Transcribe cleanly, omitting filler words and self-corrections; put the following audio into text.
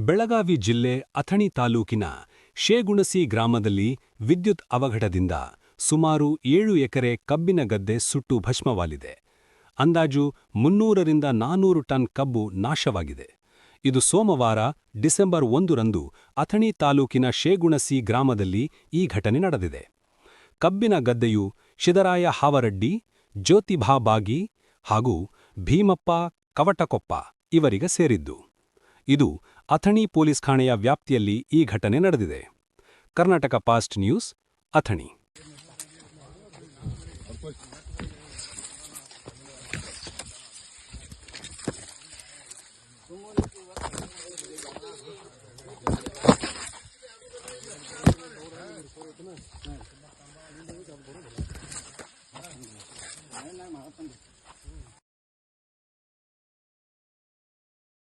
ಬೆಳಗಾವಿ ಜಿಲ್ಲೆ ಅಥಣಿ ತಾಲೂಕಿನ ಶೇಗುಣಸಿ ಗ್ರಾಮದಲ್ಲಿ ವಿದ್ಯುತ್ ಅವಘಡದಿಂದ ಸುಮಾರು 7 ಎಕರೆ ಕಬ್ಬಿನ ಗದ್ದೆ ಸುಟ್ಟು ಭಸ್ಮವಾಗಿದೆ. ಅಂದಾಜು 300ರಿಂದ 400 ಟನ್ ಕಬ್ಬು ನಾಶವಾಗಿದೆ. ಇದು ಸೋಮವಾರ ಡಿಸೆಂಬರ್ 1ರಂದು ಅಥಣಿ ತಾಲೂಕಿನ ಶೇಗುಣಸಿ ಗ್ರಾಮದಲ್ಲಿ ಈ ಘಟನೆ ನಡೆದಿದೆ. ಕಬ್ಬಿನ ಗದ್ದೆಯು ಶಿದರಾಯ ಹಾವರಡ್ಡಿ, ಜ್ಯೋತಿಭಾ ಬಾಗಿ ಹಾಗೂ ಭೀಮಪ್ಪ ಕವಟಕೊಪ್ಪ ಇವರಿಗೆ ಸೇರಿದ್ದು. ಇದು ಅಥಣಿ ಪೊಲೀಸ್ ಠಾಣೆಯ ವ್ಯಾಪ್ತಿಯಲ್ಲಿ ಈ ಘಟನೆ ನಡೆದಿದೆ. Karnataka fast news, Athani.